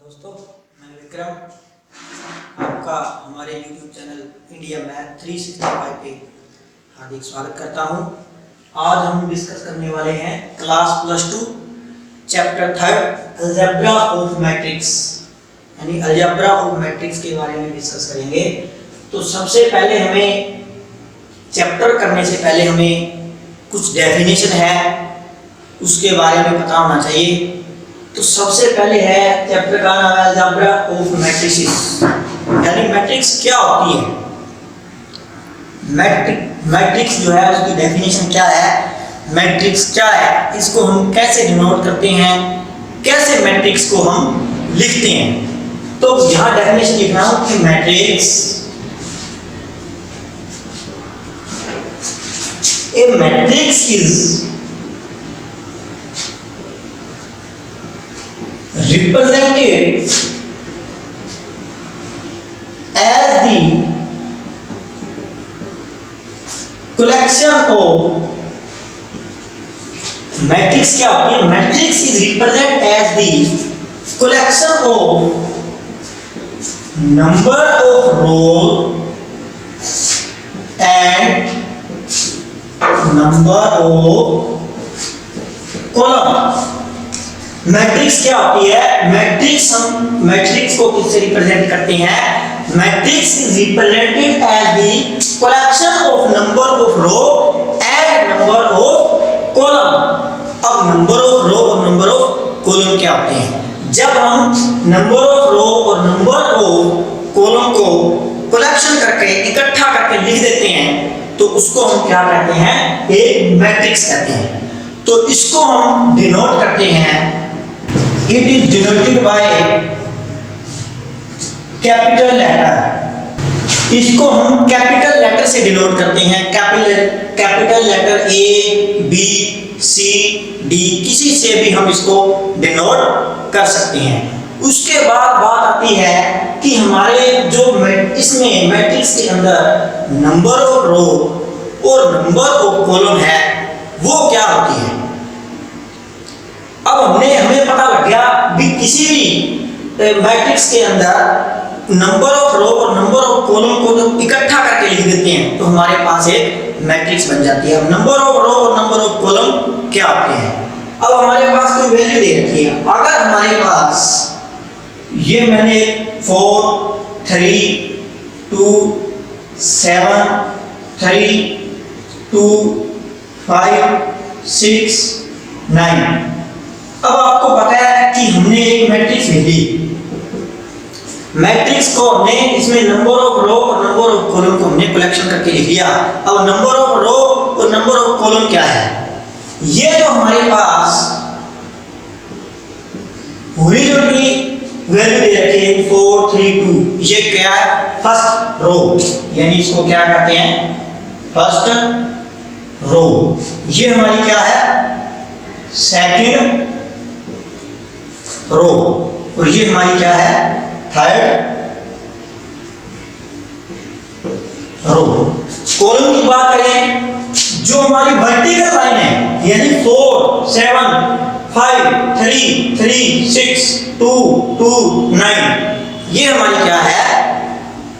दोस्तों, मैं विक्रम आपका हमारे YouTube चैनल इंडिया मैथ 365 पे हार्दिक स्वागत करता हूं। आज हम डिस्कस करने वाले हैं class +2 chapter 3 algebra of matrix यानी अलजेब्रा ऑफ मैट्रिक्स के बारे में डिस्कस करेंगे। तो सबसे पहले हमें चैप्टर करने से पहले हमें कुछ डेफिनेशन है उसके बारे में पता होना चाहिए। तो सबसे पहले है चैप्टर का नाम है अलजेब्रा ऑफ मैट्रिसेस यानी मैट्रिक्स क्या होती है। मैट्रिक्स जो है उसकी डेफिनेशन क्या है, मैट्रिक्स क्या है, इसको हम कैसे डिनोट करते हैं, कैसे मैट्रिक्स को हम लिखते हैं। तो यहाँ डेफिनेशन लिख रहा हूं कि matrix is represented as the collection of matrix क्या होती है, matrix is represented as the collection of number of rows and number of columns। Matrix क्या होती है, हम मैट्रिक्स को किससे रिप्रेजेंट करते हैं, matrix is represented as the collection of number of row and number of column. अब number of row और नंबर ऑफ कॉलम क्या होते हैं, जब हम नंबर ऑफ रो और नंबर ऑफ कॉलम को कलेक्शन करके इकट्ठा करके लिख देते हैं तो उसको हम क्या कहते हैं, एक मैट्रिक्स कहते हैं। तो इसको हम डिनोट करते हैं, it is denoted by capital letter. इसको हम कैपिटल लेटर से डिनोट करते हैं, capital letter A, B, C, D किसी से भी हम इसको डिनोट कर सकते हैं। उसके बाद बात आती है कि हमारे जो इसमें मैट्रिक्स के अंदर नंबर ऑफ रो और नंबर ऑफ कॉलम है वो क्या होती है। अब हमें पता लग गया भी किसी भी मैट्रिक्स के अंदर नंबर ऑफ रो और नंबर ऑफ कॉलम को जब इकट्ठा करके लिख देते हैं तो हमारे पास एक मैट्रिक्स बन जाती है। अब नंबर ऑफ रो और नंबर ऑफ कॉलम क्या होते हैं। अब हमारे पास कोई वैल्यू दे रखी है, अगर हमारे पास ये मैंने 4 3 2 7 3 2 5 6 9। अब आपको पता है कि हमने एक मैट्रिक्स लिखी, मैट्रिक्स को हमने इसमें नंबर ऑफ रो और नंबर ऑफ कॉलम को हमने कलेक्शन करके लिख लिया। अब नंबर ऑफ रो और नंबर ऑफ कॉलम क्या है, ये जो हमारे पास हॉरिजॉन्टली वैल्यू दे रखी है 4 3 2, ये क्या है, फर्स्ट रो यानी इसको क्या कहते हैं, फर्स्ट रो। ये हमारी क्या है, सेकंड रो और ये हमारी क्या है, थर्ड रो। कॉलम की बात करें, जो हमारी वर्टिकल लाइन है यानी 4 7 5 3 3 6 2 2 9, ये हमारी क्या है,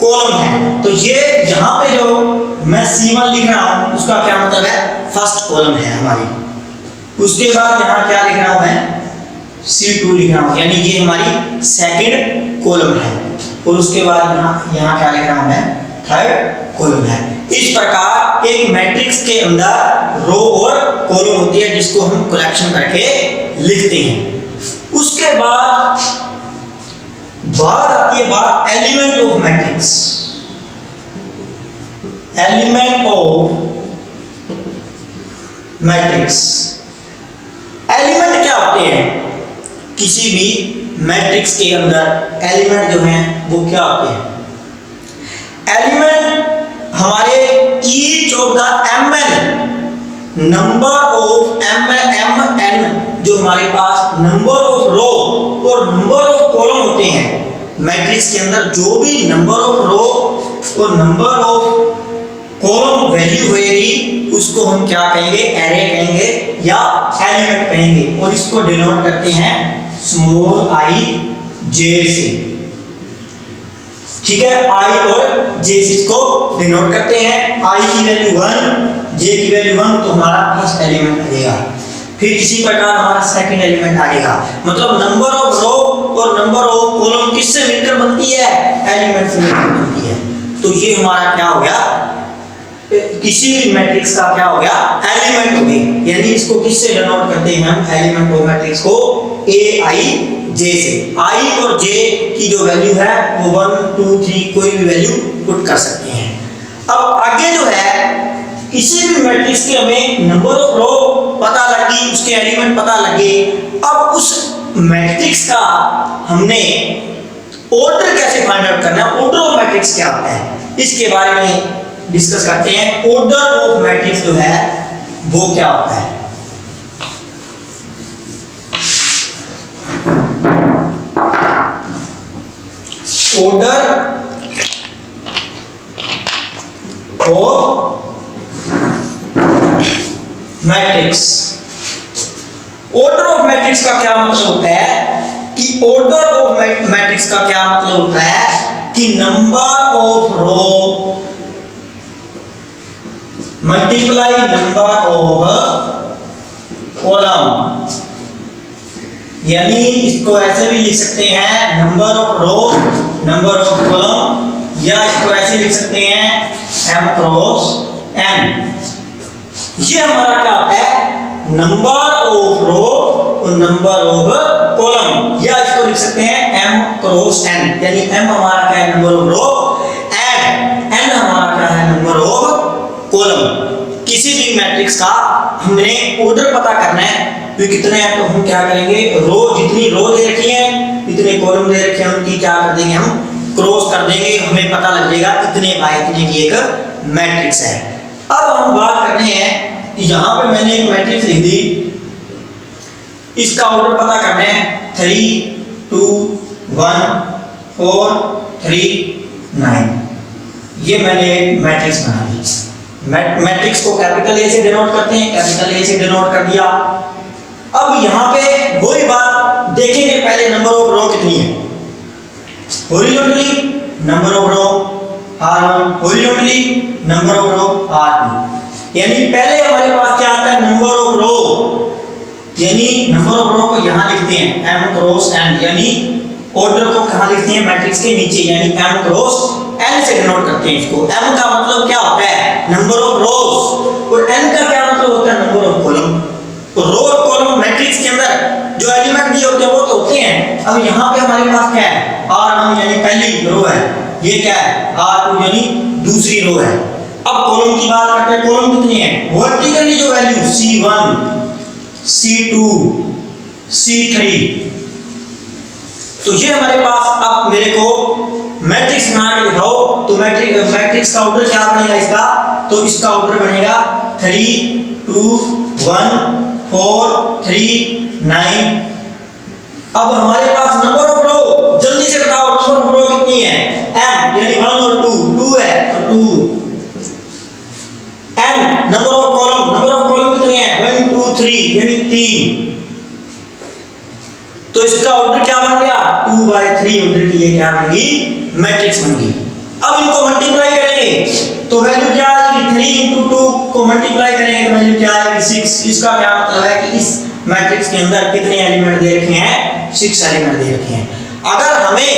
कॉलम है। तो ये यहां पे जो मैं C1 लिख रहा हूं उसका क्या मतलब है, फर्स्ट कॉलम है हमारी। उसके बाद यहां क्या लिख रहा हूं मैं, C2 लिख रहा हूं यानी ये हमारी सेकंड कॉलम है। और उसके बाद यहाँ क्या लिख रहा हूं मैं, थर्ड कॉलम है। इस प्रकार एक मैट्रिक्स के अंदर रो और कॉलम होती है जिसको हम कलेक्शन करके लिखते हैं। उसके बाद बात आती है बात element of matrix. Element of matrix, element क्या होते हैं, किसी भी मैट्रिक्स के अंदर एलिमेंट जो हैं वो क्या होते हैं। एलिमेंट हमारे each of the mn number of mn जो हमारे पास नंबर ऑफ रो और नंबर ऑफ कॉलम होते हैं मैट्रिक्स के अंदर, जो भी नंबर ऑफ रो और नंबर ऑफ कॉलम वैल्यू होगी उसको हम क्या कहेंगे, एरे कहेंगे या एलिमेंट कहेंगे। और इसको डिनोट करते हैं स्मॉल i जे से, ठीक है। आई और जे से इसको डिनोट करते हैं। आई की वैल्यू 1, जे की वैल्यू 1, तो हमारा फर्स्ट एलिमेंट आएगा। फिर इसी प्रकार हमारा सेकंड एलिमेंट आएगा। मतलब नंबर ऑफ रो और नंबर ऑफ कॉलम किससे मिलकर बनती है? एलिमेंट से मिलकर बनती है। तो ये हमारा क्या हो गया? किसी भी मैट्रिक्स का क्या हो गया? एलिमेंट हो गई। यानी इसको किससे डिनोट करते हैं हम? एलिमेंट ऑफ मैट्रिक्स को ए आई जे से। आई और जे की जो वैल्यू है वो 1 2 3 कोई भी वैल्यू पुट कर सकते हैं। अब आगे जो है, किसी भी मैट्रिक्स के हमें नंबर ऑफ रो पता लगी, उसके एलिमेंट पता लगे। अब उस मैट्रिक्स का हमने ऑर्डर कैसे फाइंड आउट करना है? ऑर्डर ऑफ मैट्रिक्स क्या होता है, इसके बारे में डिस्कस करते हैं। ऑर्डर ऑफ मैट्रिक्स जो है वो क्या होता है? Order of matrix. Order of matrix का क्या मतलब होता है कि ऑर्डर ऑफ मैट्रिक्स का क्या मतलब होता है कि number of row multiply number of column. यानी इसको ऐसे भी लिख सकते हैं number of row number of column, या इसको ऐसे लिख सकते हैं m क्रॉस n। ये हमारा क्या होता है? नंबर ऑफ रो और नंबर ऑफ कॉलम, या इसको लिख सकते हैं m क्रॉस n। यानी m हमारा क्या है? Number of row, and n हमारा क्या है? Number of column. किसी भी मैट्रिक्स का हमने ऑर्डर पता करना है तो कितने हैं, तो हम क्या करेंगे? रो, जितनी रो दे रखी है इतने कॉलम दे रखे हैं, उनकी क्या कर देंगे? हम क्रॉस कर देंगे। हमें पता लग जाएगा इतने बाय इतने की एक मैट्रिक्स है। अब हम बात करते हैं, यहां पे मैंने एक मैट्रिक्स लिख दी, इसका ऑर्डर पता करना है 3 2 1 4 3 9। ये मैंने एक मैट्रिक्स बना दी। मैट्रिक्स को कैपिटल ए से डिनोट करते हैं, कैपिटल ए से डिनोट कर दिया। अब यहाँ पे वही बात देखेंगे, पहले नंबर ऑफ रो कितनी है? Horizontally number of row R1, horizontally number of row R2। यानी पहले हमारे पास क्या आता है? Number of row. यानी नंबर ऑफ रो को यहाँ लिखते हैं m क्रॉस n। यानी ऑर्डर को कहाँ लिखते हैं? मैट्रिक्स के नीचे, यानी m क्रॉस n से डिनोट करते हैं इसको। m का मतलब क्या होता है? नंबर ऑफ रोज, और n का क्या मतलब होता है? Number of column. तो रो और कॉलम मैट्रिक्स के अंदर जो एलिमेंट दिए होते हैं वो तो होते हैं। अब यहाँ पे हमारे पास क्या है? R1 यानी पहली रो है, ये क्या है? R2 यानी दूसरी रो है। अब कॉलम की बात करते हैं, कॉलम कितनी है? वर्टिकली जो वैल्यू C1 C2 C3, तो ये हमारे पास। अब मेरे को मैट्रिक्स बना के दिखाओ, तो मैट्रिक्स का ऑर्डर क्या बनेगा इसका? तो इसका ऑर्डर बनेगा 3 2 1 4 3 9। अब हमारे पास नंबर ऑफ रो, जल्दी से बताओ नंबर ऑफ रो कितनी है? m, यानी 1 और 2, 2 है तो 2। n नंबर ऑफ कॉलम कितने हैं? 1 2 3 यानी 3। तो इसका ऑर्डर क्या बन गया? 2/3 ऑर्डर की ये क्या बन गई? मैट्रिक्स बन गई। अब इनको मल्टीप्लाई करेंगे तो वैल्यू क्या आएगी? 3 × 2 को मल्टीप्लाई करेंगे तो वैल्यू क्या आएगी? 6। इसका क्या मतलब है कि इस मैट्रिक्स के अंदर कितने एलिमेंट दे रखे हैं? 6 एलिमेंट दे रखे हैं। अगर हमें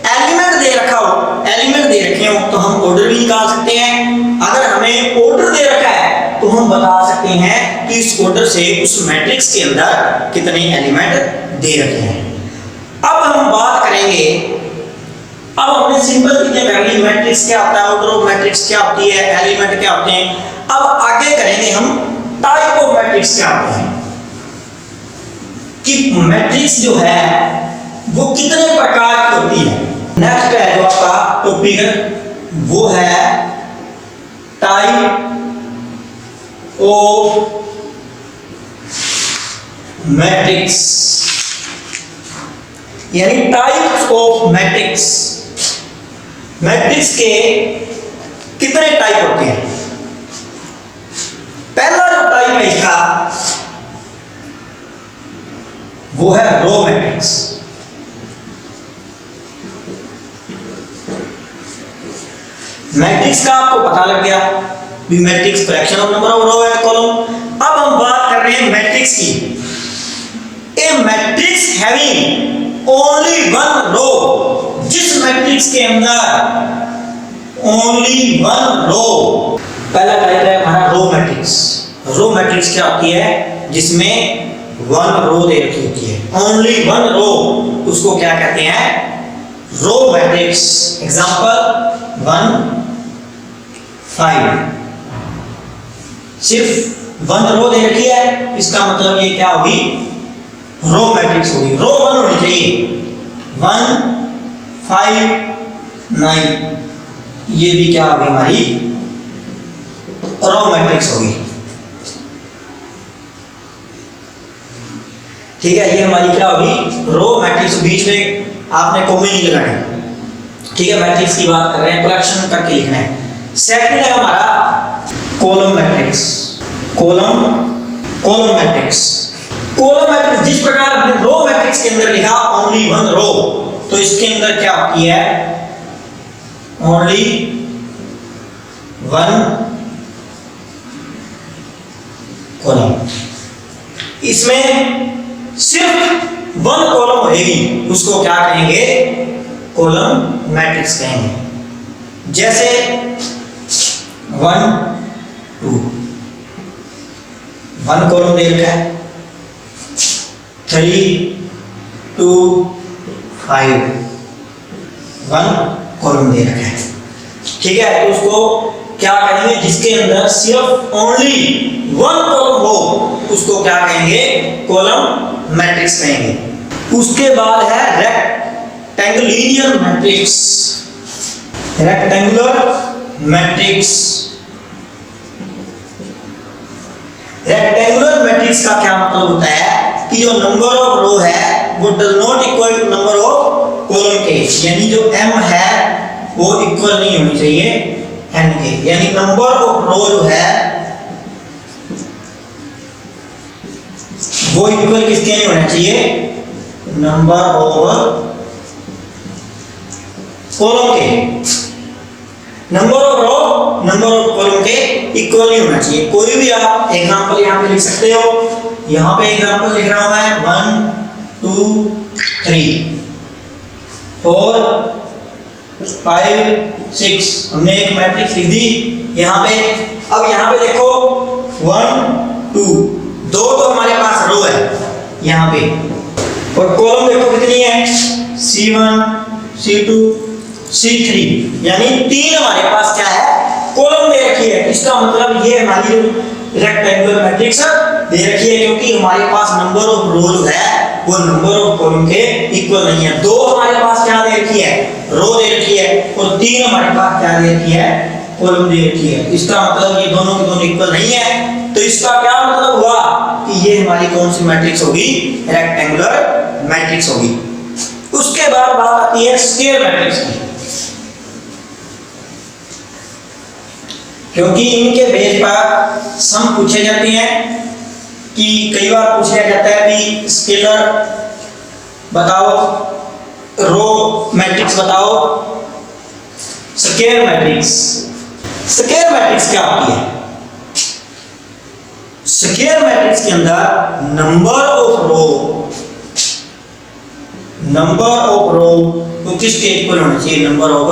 एलिमेंट दे रखे हो तो हम ऑर्डर भी निकाल सकते हैं। अगर हमें ऑर्डर दे रखा है तो हम बता सकते हैं कि इस ऑर्डर से उस मैट्रिक्स के अंदर कितने एलिमेंट दे रखे हैं। अब हम बात करेंगे, अब हमने सिंपल चीजें कर ली, मैट्रिक्स क्या होता है, ऑर्डर ऑफ मैट्रिक्स क्या होती है, एलिमेंट क्या होते हैं। अब आगे करेंगे हम टाइप ऑफ मैट्रिक्स क्या होते हैं, कि मैट्रिक्स जो है वो कितने प्रकार की होती है। नेक्स्ट है जो आपका टॉपिक वो है टाइप ऑफ मैट्रिक्स, यानी टाइप्स ऑफ मैट्रिक्स। मैट्रिक्स के कितने टाइप होते हैं? पहला जो टाइप है इसका वो है रो मैट्रिक्स। मैट्रिक्स का आपको पता लग गया भी matrix fraction of number of row and column. अब हम बात कर रहे हैं मैट्रिक्स की। A matrix having only one row, जिस मैट्रिक्स के अंदर ओनली वन रो, पहला टाइप है हमारा रो मैट्रिक्स। रो मैट्रिक्स क्या होती है? जिसमें वन रो दे रखी होती है, ओनली वन रो, उसको क्या कहते हैं? Row matrix. एग्जांपल 1 5, सिर्फ वन रो दे रखी है, इसका मतलब ये क्या होगी? रो मैट्रिक्स होगी। रो वन होनी चाहिए, 1 5 9, ये भी क्या होगी? हमारी रो मैट्रिक्स होगी। ठीक है, ये हमारी क्या होगी? Row matrix. बीच में आपने कोमे नहीं लगाने। ठीक है, मैट्रिक्स की बात कर रहे हैं, कलेक्शन करके लिखना है। सेकंड है हमारा column matrix. Column matrix. Column matrix जिस प्रकार हमने रो मैट्रिक्स के अंदर लिखा ओनली वन रो, तो इसके अंदर क्या होती है? Only one column. इसमें सिर्फ वन कॉलम होगी, उसको क्या कहेंगे? कॉलम मैट्रिक्स कहेंगे। जैसे 1 2, वन कॉलम दे रखा है, 3 2 5, वन कॉलम दे रखा है। ठीक है, तो उसको क्या कहेंगे? जिसके अंदर सिर्फ ओनली वन कॉलम हो, उसको क्या कहेंगे? कॉलम मैट्रिक्स कहेंगे। उसके बाद है rectangular matrix. Rectangular matrix. Rectangular matrix का क्या मतलब होता है कि जो नंबर ऑफ रो है वो does not equal to number of column के, यानी जो m है वो इक्वल नहीं होनी चाहिए n के, यानी नंबर ऑफ रो जो है वो इक्वल किसके नहीं होना चाहिए? नंबर ऑफ कॉलम के। Number of row number of column के इक्वल नहीं होना चाहिए। कोई भी आप एग्जांपल यहां पे लिख सकते हो। यहां पे एग्जांपल लिख रहा हूं मैं 1 2 3 4 5 6, हमने एक मैट्रिक्स लिख दी यहां पे। अब यहां पे देखो 1 2, दो तो हमारे पास रो है यहां पे, और कॉलम देखो कितनी है? C1 C2 C3, यानी 3 हमारे पास क्या है? कॉलम दे रखी है। इसका मतलब ये हमारी रेक्टेंगुलर मैट्रिक्स दे रखी है, क्योंकि हमारे पास नंबर ऑफ रो जो है वो नंबर ऑफ कॉलम के इक्वल नहीं है। 2 हमारे पास क्या दे रखी है? रो दे रखी है, और 3 हमारे पास क्या दे रखी है? कॉलम दे रखी है। इसका मतलब ये दोनों के दोनों इक्वल नहीं है। तो इसका क्या मतलब हुआ कि ये हमारी कौन सी मैट्रिक्स होगी? रेक्टेंगुलर मैट्रिक्स होगी। उसके बाद बात आती है स्क्वायर मैट्रिक्स की, क्योंकि इनके बेस पर सम पूछे जाते हैं। कि कई बार पूछा जाता है कि स्केलर बताओ, रो मैट्रिक्स बताओ, स्क्वायर मैट्रिक्स। स्क्वायर मैट्रिक्स क्या होती है? स्क्वायर मैट्रिक्स के अंदर नंबर ऑफ रो वो किसके इक्वल होना चाहिए? नंबर ऑफ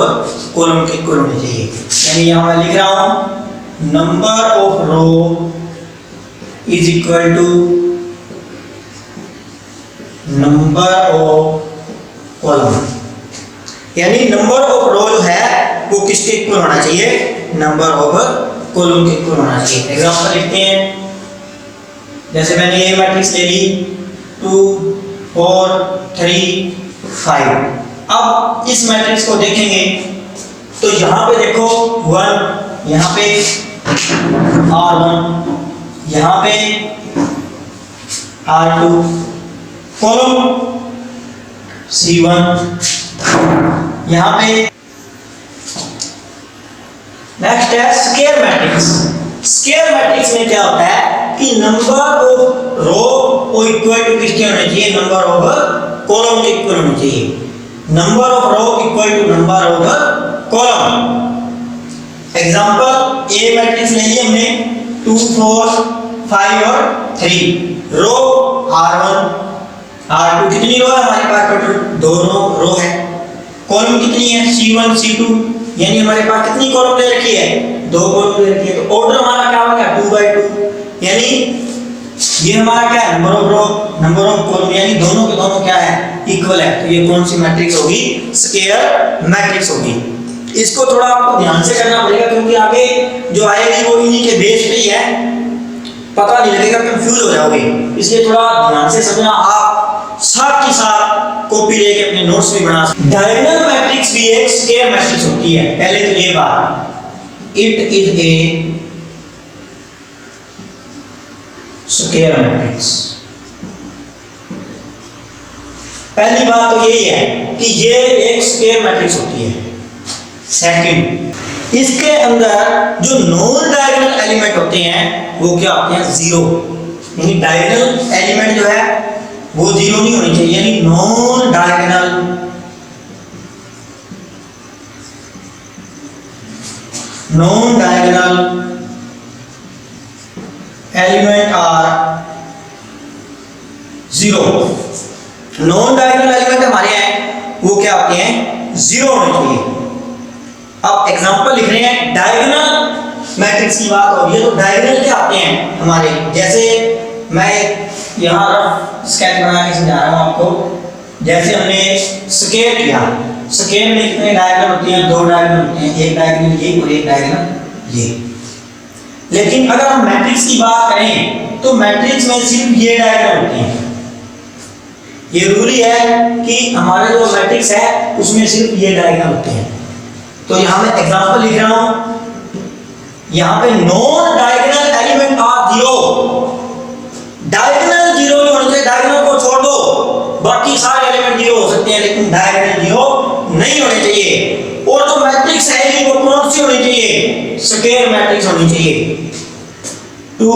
कॉलम के इक्वल होने चाहिए। यानी यहां मैं लिख रहा हूं number of row is equal to number of column, यानी नंबर ऑफ रो जो है वो किसके इक्वल होना चाहिए? नंबर ऑफ कॉलम के इक्वल होना चाहिए। एग्जांपल लिखते हैं, जैसे मैंने ये मैट्रिक्स ले ली 2 4 3 5। अब इस मैट्रिक्स को देखेंगे तो यहां पे देखो 1, यहां पे R1, यहां पे R2, कॉलम C1, यहां पे। नेक्स्ट है स्क्वायर मैट्रिक्स। स्क्वायर मैट्रिक्स में क्या होता है कि नंबर ऑफ रो को इक्वल टू किसके होने चाहिए? नंबर ऑफ कॉलम के इक्वल होने चाहिए। Number of row equal to number of column. Example a matrix ले लिया हमने 2 4 5 और 3 रो R1 R2 कितनी रो है हमारे पास टोटल दोनों रो है। कॉलम कितनी है C1 C2 यानी हमारे पास कितनी कॉलम ले रखी है 2 कॉलम ले रखी है। तो ऑर्डर हमारा क्या हो गया 2/2 यानी ये हमारा क्या है number of row number of column यानी दोनों के दोनों क्या है इक्वल है। तो ये कौन सी मैट्रिक्स होगी स्क्वायर मैट्रिक्स होगी। इसको थोड़ा आपको ध्यान से करना पड़ेगा क्योंकि आगे जो आएगी वो इन्हीं के बेस पे ही है, पता नहीं लगेगा कंफ्यूज हो जाओगे। इसलिए थोड़ा ध्यान से समझना। आप साथ ही साथ कॉपी लेके अपने नोट्स भी बना सकते। डायगोनल मैट्रिक्स भी एक स्क्वायर मैट्रिक्स होती है। पहले तो ये बात it is A square matrix. पहली बात तो यही है कि ये एक स्क्वायर मैट्रिक्स होती है। सेकंड इसके अंदर जो नॉन डायगोनल एलिमेंट होते हैं वो क्या होते हैं जीरो यानी डायगोनल एलिमेंट जो है वो जीरो नहीं होनी चाहिए यानी non diagonal element are zero. Non diagonal element हमारे हैं वो क्या होते हैं जीरो होने चाहिए। अब एग्जांपल लिख रहे हैं डायगोनल मैट्रिक्स की बात हो रही है तो डायगोनल क्या आते हैं हमारे, जैसे मैं यहाँ रफ स्केच बना के समझा रहा हूँ आपको। जैसे हमने स्क्वायर किया, स्क्वायर में कितने डायगोनल होते हैं 2 डायगोनल होते हैं, एक डायगोनल ये और एक डायगोनल ये। लेकिन अगर हम मैट्रिक्स की बात करें तो मैट्रिक्स में सिर्फ ये डायगोनल होते हैं। ये रूल है कि हमारा जो मैट्रिक्स है उसमें सिर्फ ये डायगोनल होते हैं। तो यहां मैं एग्जांपल लिख रहा हूं, यहां पे non diagonal element are zero. Diagonal zero नहीं होने चाहिए, डायगोनल को छोड़ दो बाकी सारे एलिमेंट जीरो हो सकते हैं लेकिन डायगोनल जीरो नहीं होने चाहिए। और जो मैट्रिक्स है कि वो कौन सी होनी चाहिए स्क्वायर मैट्रिक्स होनी चाहिए। 2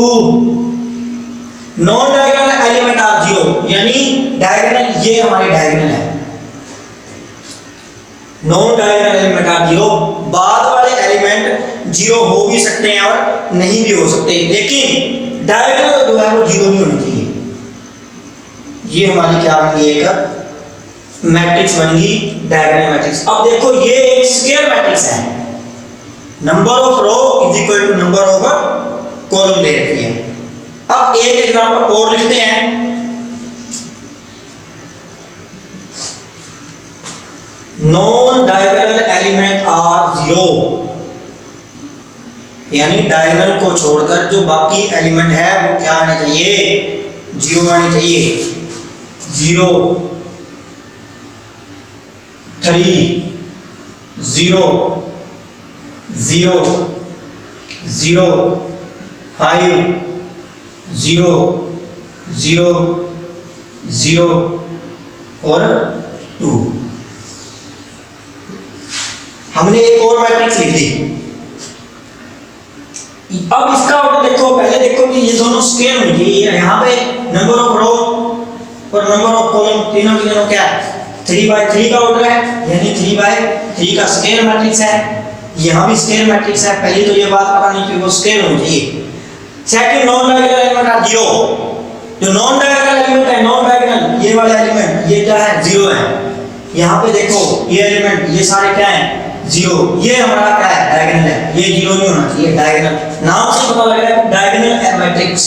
non diagonal element are zero यानी डायगोनल ये हमारे डायगोनल है। Non diagonal element are zero, बाद वाले एलिमेंट जीरो हो भी सकते हैं और नहीं भी हो सकते लेकिन डायगोनल जो है वो जीरो नहीं होनी चाहिए। ये हमारी क्या बन गई एक मैट्रिक्स बन गई डायगोनल मैट्रिक्स। अब देखो ये एक स्क्वायर मैट्रिक्स है, number of row is equal to number of column दे रखी है। अब एक एग्जांपल और लिखते हैं। Non diagonal element are zero यानी डायगोनल को छोड़कर जो बाकी एलिमेंट है वो क्या आने चाहिए जीरो आने चाहिए। 0 3 0 0 0 5 0 0 0 और 2। हमने एक और मैट्रिक्स लिख दी। अब इसका ऑर्डर देखो, पहले देखो कि ये दोनों स्क्वायर होनी चाहिए। यहाँ पे नंबर ऑफ रो और नंबर ऑफ कॉलम तीनों के दोनों क्या है 3/3 का ऑर्डर है यानी 3/3 का स्क्वायर मैट्रिक्स है। यहाँ भी स्क्वायर मैट्रिक्स है। पहले तो ये बात पता नहीं कि वो स्क्वायर होनी चाहिए। Second non diagonal element are zero. जो नॉन डायगोनल एलिमेंट है नॉन डायगोनल ये वाला एलिमेंट ये क्या है जीरो है। यहाँ पे देखो ये एलिमेंट ये सारे क्या है जीरो। ये हमारा क्या है डायगोनल है, ये जीरो नहीं होना चाहिए। डायगोनल नाम से पता लग रहा है डायगोनल मैट्रिक्स।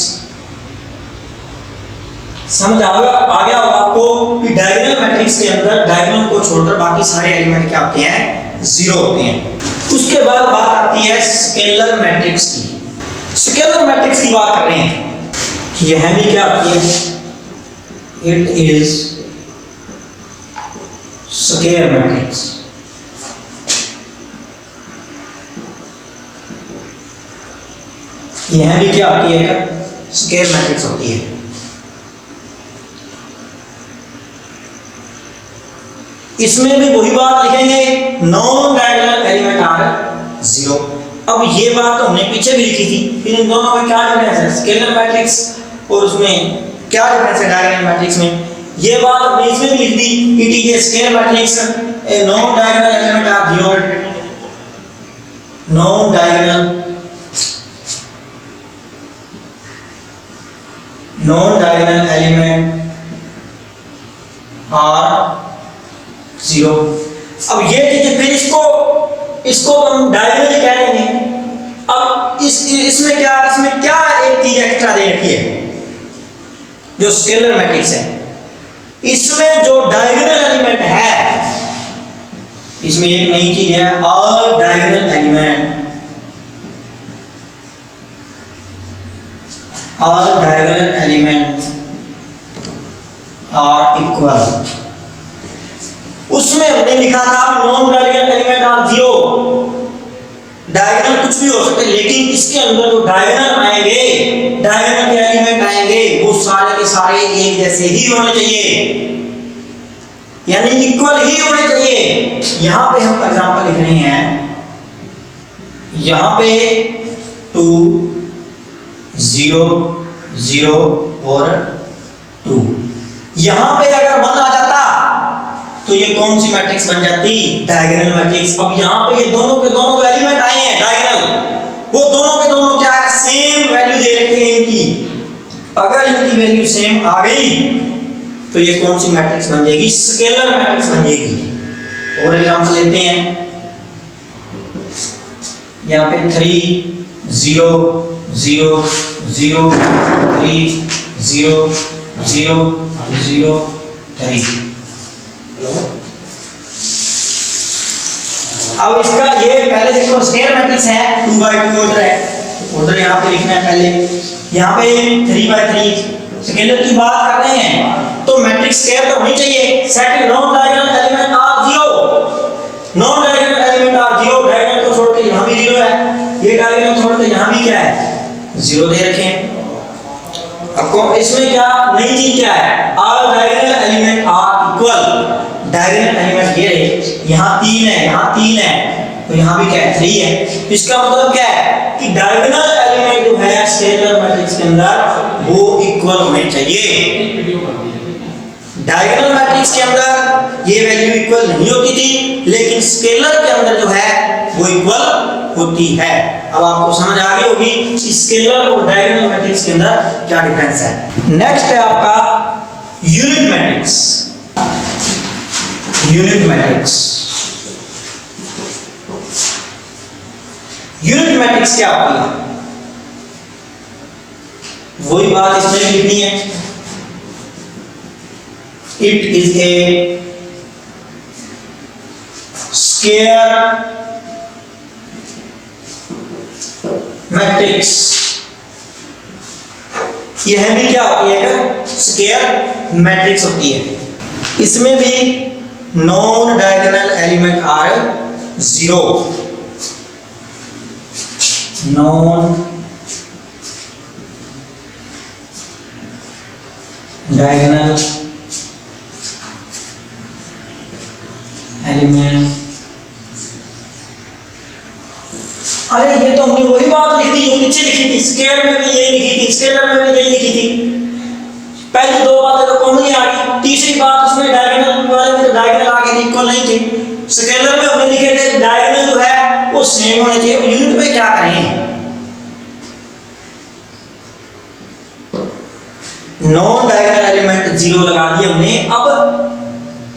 समझ आ गया होगा आपको कि डायगोनल मैट्रिक्स के अंदर डायगोनल को छोड़कर बाकी सारे एलिमेंट क्या होते हैं जीरो होते हैं। उसके बाद बात आती है स्केलर मैट्रिक्स की। स्केलर मैट्रिक्स की बात कर रहे हैं, यह भी क्या होती है इट इज स्केलर मैट्रिक्स। यह भी क्या होती है स्क्वायर मैट्रिक्स होती है। इसमें भी वही बात लिखेंगे non diagonal element are zero. अब ये बात तो हमने पीछे भी लिखी थी, फिर इन दोनों में क्या डिफरेंस है स्केलर मैट्रिक्स और उसमें क्या डिफरेंस है डायगोनल मैट्रिक्स में। ये बात हमने इसमें भी लिख दी it is a scalar matrix a non diagonal element are zero. Non diagonal element are zero. अब ये लीजिए, फिर इसको हम डायगोनल कह लेंगे। अब इसमें क्या एक चीज एक्स्ट्रा दे रखी है, जो स्केलर मैट्रिक्स है, इसमें जो डायगोनल एलिमेंट है, इसमें एक नई चीज है, all diagonal element are equal. उसमें हमने लिखा था non diagonal element are zero, diagonal कुछ भी हो सकते, लेकिन इसके अंदर जो डायगोनल के एलिमेंट आएंगे वो सारे के सारे एक जैसे ही होने चाहिए, यानी इक्वल ही होने चाहिए। यहां पे हम एग्जांपल लिख रहे हैं, यहां पे 2 0 0 और 2, यहां पे अगर 1 आ जाता तो ये कौन सी मैट्रिक्स बन जाती? Diagonal matrix. अब यहां पे ये दोनों के दोनों जो एलिमेंट आए हैं डायगोनल, वो दोनों के दोनों क्या है, सेम वैल्यू दे रखी है इनकी। अगर इनकी वैल्यू सेम आ गई तो ये कौन सी मैट्रिक्स बन जाएगी? स्केलर मैट्रिक्स बन जाएगी। और एग्जांपल लेते हैं, यहाँ पे 3 0 0 0 3 0 0 0 3। अब इसका ये पहले देखो स्केलर मैट्रिक्स है, 2/2 ऑर्डर है, ऑर्डर यहाँ पे लिखना है पहले। यहाँ पे 3/3 स्केलर की बात कर रहे हैं तो मैट्रिक्स स्केलर तो होनी चाहिए। Second non diagonal element are zero, non diagonal element are zero, diagonal को छोड़ के यहाँ भी जीरो है, ये डायगोनल छोड़ के यहाँ भी क्या है, जीरो दे रखे हैं। आपको इसमें क्या नई चीज क्या है, all diagonal element are equal. Diagonal element ये रहे, यहाँ 3 है, यहाँ 3 है, तो यहाँ भी क्या है 3 है। इसका मतलब क्या है कि डायगोनल एलिमेंट जो है स्केलर मैट्रिक्स के अंदर वो इक्वल होने चाहिए। डायगोनल मैट्रिक्स के अंदर ये वैल्यू इक्वल नहीं होती थी, लेकिन स्केलर के अंदर जो है वो इक्वल होती है। अब आपको समझ आ गई होगी स्केलर और डायगोनल मैट्रिक्स के अंदर क्या डिफरेंस है। नेक्स्ट है आपका unit matrix. Unit matrix, unit matrix क्या होती है? वही बात इसमें भी लिखनी है। It is A square matrix. यह भी क्या होती है, स्केयर मैट्रिक्स होती है। इसमें भी non diagonal element are zero, non diagonal element. अरे ये तो हमने वही बात लिख दी जो पीछे लिखी थी, स्केलर में भी यही लिखी थी, स्केलर में भी यही लिखी थी। पहली दो बातें तो कॉमन आ गई, तीसरी बात उसमें डायगोनल वाले में तो डायगोनल आगे इक्वल नहीं थी। स्केलर में हमने लिखे थे डायगोनल जो है वो सेम होने चाहिए। यूनिट में क्या करें, नॉन डायगोनल एलिमेंट जीरो लगा दिया हमने, अब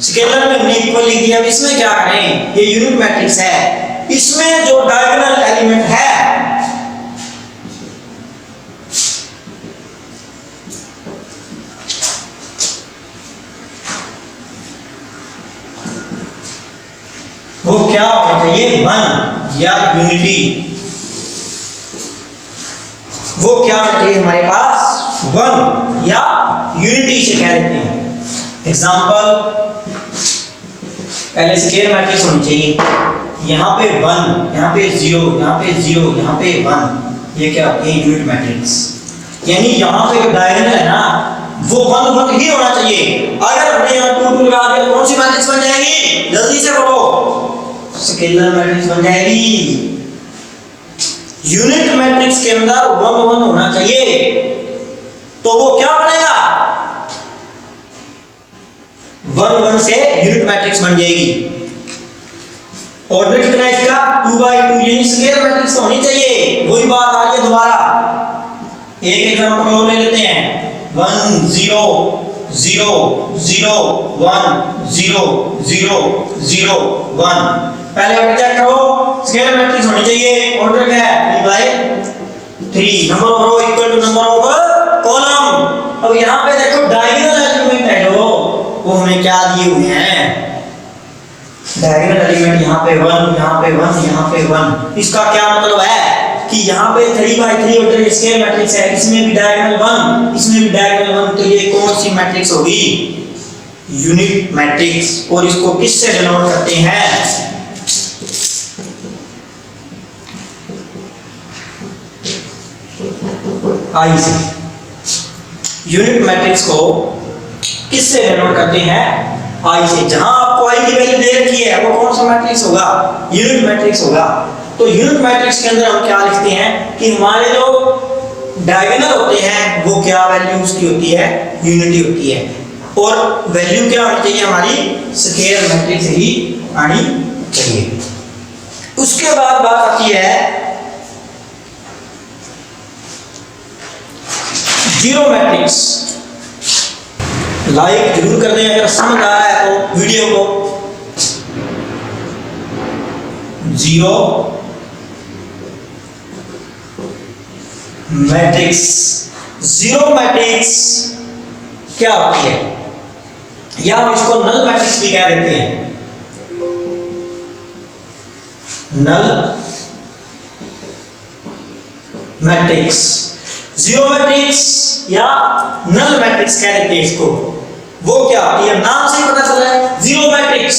स्केलर में हमने इक्वल लिख दिया। अब इसमें क्या करें, ये यूनिट मैट्रिक्स है, इसमें जो डायगोनल एलिमेंट है वो क्या होना चाहिए, 1 या यूनिटी। वो क्या होना चाहिए हमारे पास, 1 या यूनिटी से कह देते हैं। एग्जांपल, पहले स्केलर मैट्रिक्स होनी चाहिए, यहाँ पे 1, यहाँ पे 0, यहाँ पे 0, यहाँ पे 1, ये क्या होती है यूनिट मैट्रिक्स। यानी यहाँ पे डायगोनल है ना वो 1 1 ही होना चाहिए। अगर हमने यहाँ 2 2 लगा दिया तो कौन सी मैट्रिक्स बन जाएगी, जल्दी से बोलो, स्केलर मैट्रिक्स बन जाएगी। यूनिट मैट्रिक्स के अंदर 1 1 होना चाहिए, तो वो क्या बनेगा, 1 1 से यूनिट मैट्रिक्स बन जाएगी। ऑर्डर कितना है इसका 2/2, यानी स्क्वायर मैट्रिक्स होनी चाहिए। वही बात आ रही है दोबारा। एक एग्जांपल और ले लेते हैं 1 0 0 0 1 0 0 0 1। पहले ऑर्डर चेक करो, स्क्वायर मैट्रिक्स होनी चाहिए। ऑर्डर क्या है 3/3, number of row equal to number of column. अब यहां पे देखो डायगोनल एलिमेंट है जो वो हमें क्या दिए हुए हैं, डायगोनल एलिमेंट यहाँ पे 1, यहाँ पे 1, यहाँ पे 1। इसका क्या मतलब है कि यहाँ पे 3/3 ऑर्डर स्क्वायर मैट्रिक्स है, इसमें भी डायगोनल 1, इसमें भी डायगोनल 1, तो ये कौन सी मैट्रिक्स होगी, यूनिट मैट्रिक्स। और इसको किससे डिनोट करते हैं, आई से। यूनिट मैट्रिक्स को किससे डिनोट करते हैं, आई से। जहां आपको आई की वैल्यू दे रखी है वो कौन सा मैट्रिक्स होगा, यूनिट मैट्रिक्स होगा। तो यूनिट मैट्रिक्स के अंदर हम क्या लिखते हैं कि हमारे जो डायगोनल होते हैं वो क्या वैल्यू उसकी होती है, यूनिटी होती है। और वैल्यू क्या होनी चाहिए हमारी, स्क्वायर मैट्रिक्स ही आनी चाहिए। उसके बाद बात आती है जीरो मैट्रिक्स। लाइक जरूर कर दें अगर समझ आ रहा है तो वीडियो को। जीरो मैट्रिक्स, जीरो मैट्रिक्स क्या होती है, या हम इसको नल मैट्रिक्स भी कह देते हैं। नल मैट्रिक्स, जीरो मैट्रिक्स या नल मैट्रिक्स कह देते हैं इसको। वो क्या होती है, नाम से ही पता चला है, जीरो मैट्रिक्स।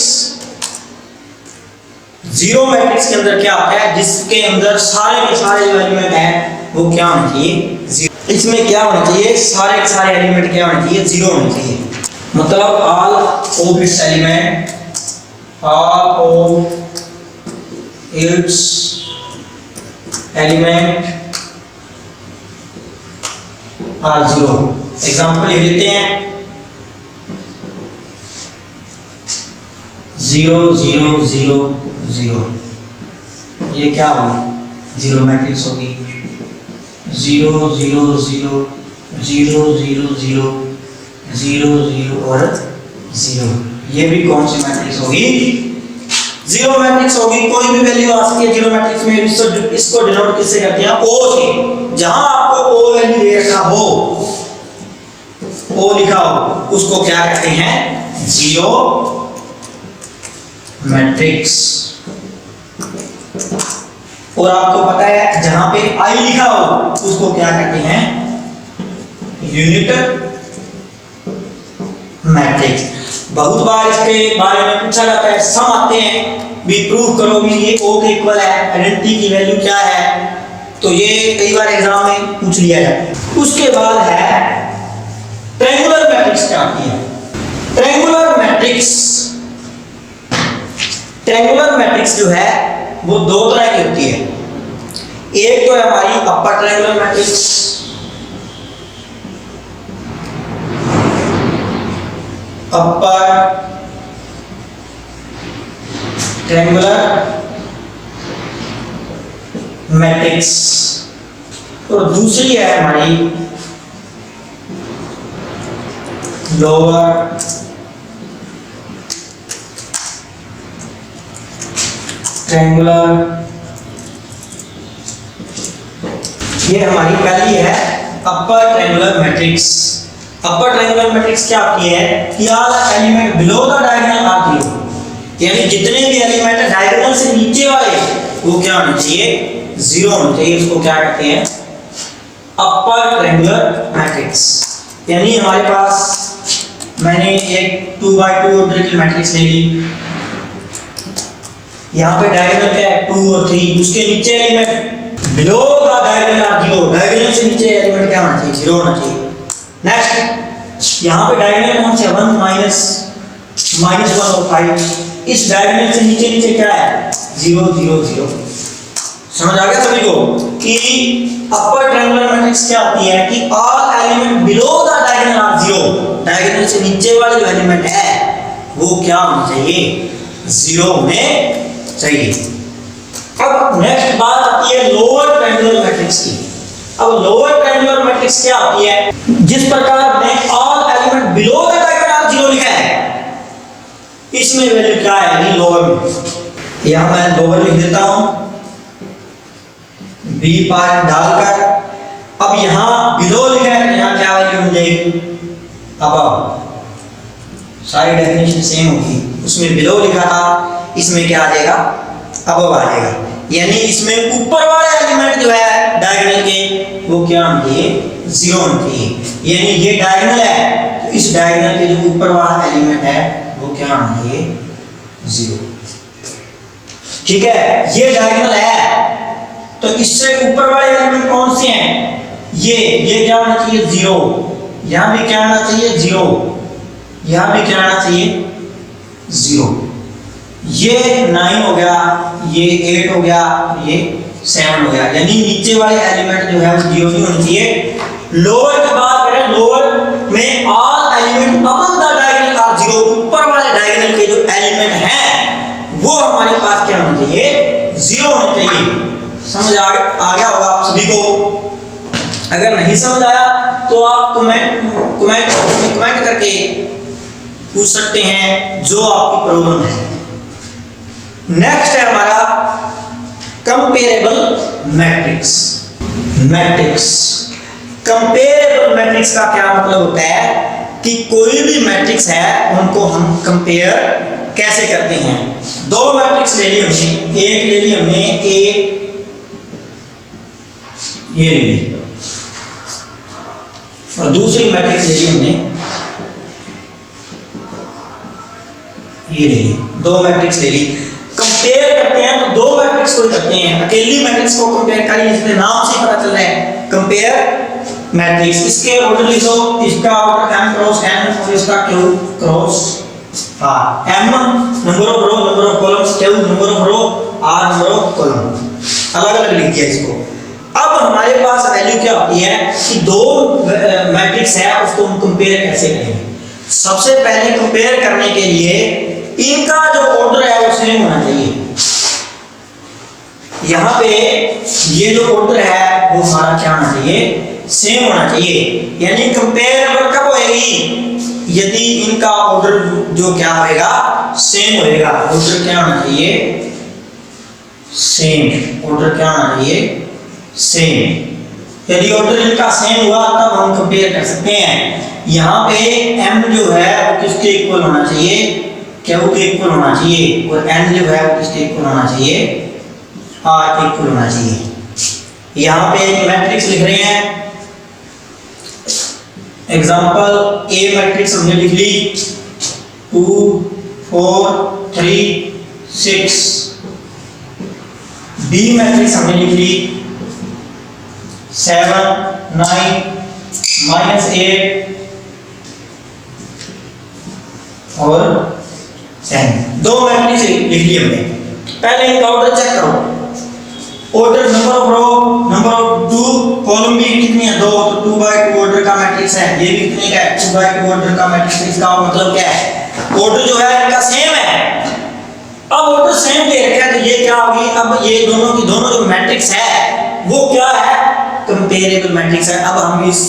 जीरो मैट्रिक्स के अंदर क्या होता है, जिसके अंदर सारे के सारे जो एलिमेंट हैं वो क्या होने चाहिए, जीरो। इसमें क्या होना चाहिए, सारे के सारे एलिमेंट क्या होने चाहिए, जीरो होने चाहिए। मतलब all of its element, all of its element are zero. Example लिख लेते हैं 0 0 0 0। ये क्या होगी, जीरो मैट्रिक्स होगी। 0 0 0 0 0 0 0 0 और 0, ये भी कौन सी मैट्रिक्स होगी, जीरो मैट्रिक्स होगी। कोई भी वैल्यू आ सकती है जीरो मैट्रिक्स में। इसको डिनोट किससे करते हैं, ओ से। जहां आपको ओ वैल्यू दे रखा हो, ओ लिखा हो, उसको क्या कहते हैं, जीरो मैट्रिक्स। और आपको पता है जहां पे आई लिखा हो उसको क्या कहते हैं, यूनिट मैट्रिक्स। बहुत बार इसके बारे में पूछा जाता है, सम आते हैं भी प्रूव करो भी ये ओ के इक्वल है, आइडेंटिटी की वैल्यू क्या है, तो ये कई बार एग्जाम में पूछ लिया जाता है। उसके बाद है ट्रायंगुलर मैट्रिक्स। क्या होती है ट्रायंगुलर मैट्रिक्स, ट्रायंगुलर मैट्रिक्स जो है वो दो तरह की होती है। एक तो है हमारी अपर triangular matrix, upper triangular matrix, और दूसरी है हमारी लोअर ट्रायंगुलर। ये हमारी पहली है upper triangular matrix. Upper triangular matrix क्या होती है कि all element below the diagonal are zero, यानी जितने भी एलिमेंट है डायगोनल से नीचे वाले वो क्या होने चाहिए, जीरो होने चाहिए। उसको क्या कहते हैं, अपर ट्रायंगुलर मैट्रिक्स। यानी हमारे पास मैंने एक 2/2 ऑर्डर की मैट्रिक्स ले ली, यहाँ पे डायगोनल क्या है 2 और 3, उसके नीचे element below the diagonal are zero, diagonal से नीचे एलिमेंट क्या होना चाहिए, जीरो होना चाहिए। नेक्स्ट यहाँ पे डायगोनल कौन से 1 -1 और 5, इस डायगोनल से नीचे नीचे क्या है 0 0 0। समझ आ गया सभी को कि अपर ट्रायंगुलर मैट्रिक्स क्या होती है कि all element below the diagonal are zero, diagonal से नीचे वाले जो एलिमेंट है वो क्या होना चाहिए, जीरो होने चाहिए। अब नेक्स्ट बात आती है लोअर ट्रायंगुलर मैट्रिक्स की। अब लोअर ट्रायंगुलर मैट्रिक्स क्या होती है? जिस प्रकार हमने all element below the diagonal 0 लिखा है, इसमें वैल्यू क्या है लोअर में? यहां मैं लोअर लिख देता हूं बी पार्ट डालकर। अब यहां बिलो लिखा है तो यहां क्या वैल्यू मिलेगी? अब सारी डेफिनेशन सेम होगी, उसमें बिलो लिखा था, इसमें क्या आ जाएगा? अब आ जाएगा। यानी इसमें ऊपर वाले एलिमेंट जो है डायगोनल के वो क्या होना चाहिए? 0 होना चाहिए। यानी ये डायगोनल है तो इस डायगोनल के जो ऊपर वाला एलिमेंट है वो क्या होना चाहिए? 0। ठीक है, ये डायगोनल है तो इससे ऊपर वाले एलिमेंट कौन से हैं? ये क्या होना चाहिए? 0। यहां भी क्या होना चाहिए? 0। यहां भी क्या आना चाहिए? 0। ये 9 हो गया, ये 8 हो गया, ये 7 हो गया। यानी नीचे वाले एलिमेंट जो है वो 0 नहीं होने चाहिए। लोअर की बात करें, लोअर में all element above the diagonal are 0। ऊपर वाले डायगोनल के जो एलिमेंट हैं वो हमारे पास क्या होने चाहिए? 0 होने चाहिए। समझ आ गया होगा आप सभी को। अगर नहीं समझ आया तो आप कमेंट करके पूछ सकते हैं जो आपकी प्रॉब्लम है। नेक्स्ट है हमारा कंपेरेबल मैट्रिक्स। कंपेरेबल मैट्रिक्स का क्या मतलब होता है कि कोई भी मैट्रिक्स है उनको हम कंपेयर कैसे करते हैं। दो मैट्रिक्स ले ली हमने, एक ले ली हमने ए, ये ले ली, और दूसरी मैट्रिक्स ले ली हमने ये ले ली। दो मैट्रिक्स ले ली, कंपेयर करते हैं तो दो मैट्रिक्स को करते हैं। अकेली मैट्रिक्स को कंपेयर करिए, इसके नाम से पता चल रहा है कंपेयर मैट्रिक्स। इसके ऑर्डर लिखो, इसका ऑर्डर m क्रॉस n और इसका q cross r। m number of row, number of columns, q number of row, r number of column. अलग अलग लिख दिया इसको। अब हमारे पास वैल्यू क्या होती है कि दो मैट्रिक्स है, उसको हम कंपेयर कैसे करेंगे। सबसे पहले कंपेयर करने के लिए इनका जो ऑर्डर है वो सेम होना चाहिए। यहां पे ये जो ऑर्डर है वो हमारा क्या होना चाहिए? सेम होना चाहिए। यानी कंपेयर कब होएगी? यदि इनका ऑर्डर जो क्या होएगा? सेम होएगा। ऑर्डर क्या होना चाहिए? सेम। ऑर्डर क्या होना चाहिए? सेम। यदि ऑर्डर इनका सेम हुआ तब हम कंपेयर कर सकते हैं। यहाँ पे m जो है वो किसके इक्वल होना चाहिए? q के इक्वल होना चाहिए, और n जो है वो किसके इक्वल होना चाहिए? r के इक्वल होना चाहिए। यहाँ पे एक मैट्रिक्स लिख रहे हैं, एग्जांपल ए मैट्रिक्स हमने लिख ली 2 4 3 6। बी मैट्रिक्स हमने लिख ली 7 9 -8 और 10। दो मैट्रिक्स लिख लिए हमने। पहले इनका ऑर्डर चेक करो। Order number of row, number of 2 column भी कितनी है? 2, तो 2 बाय 2 ऑर्डर का मैट्रिक्स है। ये भी कितने का है? 2 बाय 2 ऑर्डर का मैट्रिक्स है। इसका मतलब क्या है? ऑर्डर जो है इनका सेम है। अब ऑर्डर सेम दे रखा है तो ये क्या होगी? अब ये दोनों की दोनों जो मैट्रिक्स है वो क्या है? कंपेरेबल मैट्रिक्स है। अब हम इस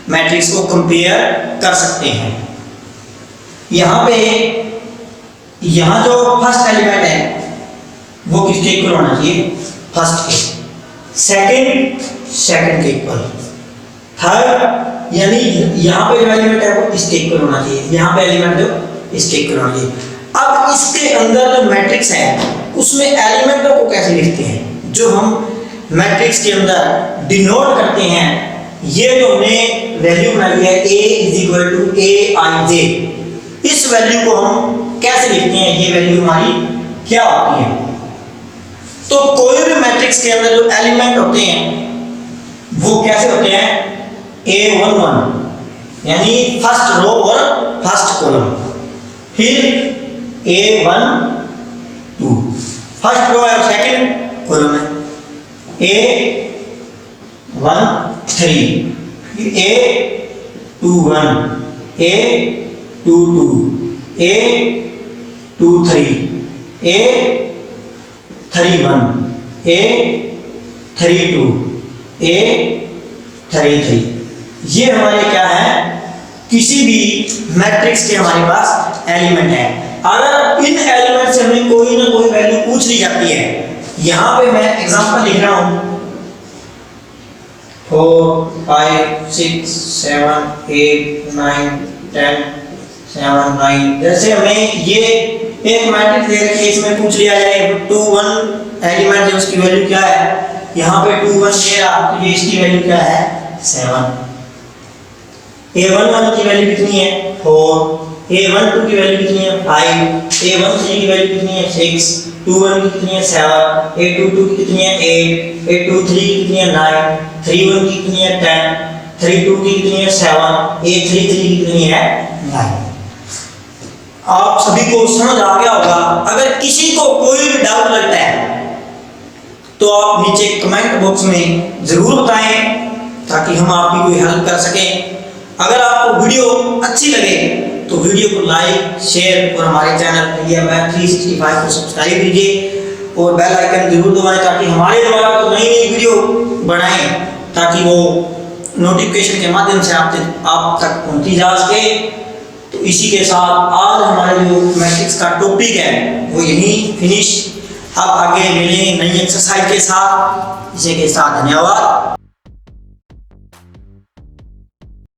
मैट्रिक्स को कंपेयर कर सकते हैं। यहाँ पे यहाँ जो फर्स्ट एलिमेंट है वो किसके इक्वल होना चाहिए? फर्स्ट के। सेकंड के इक्वल। थर्ड यानी यहाँ पे जो एलिमेंट है वो इसके इक्वल होना चाहिए। यहाँ पे एलिमेंट जो इसके इक्वल होना चाहिए। अब इसके अंदर जो मैट्रिक्स है उसमें एलिमेंटों को कैसे लिखते हैं? जो हम मैट्रिक्स के अंदर डिनोट करते हैं, ये जो हमने वैल्यू बनाई है a = aij, इस वैल्यू को हम कैसे लिखते हैं? ये वैल्यू हमारी क्या होती है? तो कोई भी मैट्रिक्स के अंदर जो एलिमेंट होते हैं वो कैसे होते हैं? a11 यानी फर्स्ट रो और फर्स्ट कॉलम, फिर a12 फर्स्ट रो है और सेकंड कॉलम है, a13 a21 a22 a23 a24 31, A 32, A 33। ये हमारे क्या है, किसी भी मैट्रिक्स के हमारे पास एलिमेंट है। अगर इन एलिमेंट से हमें कोई ना कोई वैल्यू पूछ ली जाती है, यहां पे मैं एग्जांपल लिख रहा हूं 4 5 6 7 8 9 10 7 9। जैसे हमें ये एक मैट्रिक्स दे रखी है, इसमें पूछ लिया जाए 2 1 एलिमेंट है, उसकी वैल्यू क्या है, यहाँ पे 2 1 दे रहा, तो ये इसकी वैल्यू क्या है 7। a11 की वैल्यू कितनी है 4, a12 की वैल्यू कितनी है 5, a13 की वैल्यू कितनी है 6, a21 की कितनी है 7, a22 की कितनी है 8, a23 की कितनी है 9, a31 की कितनी है 10, a32 की कितनी है 7, a33 की कितनी है 9। आप सभी को समझ आ गया होगा। अगर किसी को कोई भी डाउट लगता है तो आप नीचे कमेंट बॉक्स में जरूर बताएं, ताकि हम आपकी कोई हेल्प कर सकें। अगर आपको वीडियो अच्छी लगे तो वीडियो को लाइक शेयर और हमारे चैनल इंडिया मैथ 365 को सब्सक्राइब कीजिए और बेल आइकन जरूर दबाएं, ताकि हमारे द्वारा तो नई नई वीडियो बनाएं, ताकि वो नोटिफिकेशन के माध्यम से आप तक पहुंची जा सके। तो इसी के साथ आज हमारे जो मैट्रिक्स का टॉपिक है वो यहीं फिनिश। अब आगे मिलेंगे नई एक्सरसाइज के साथ। इसी के साथ धन्यवाद।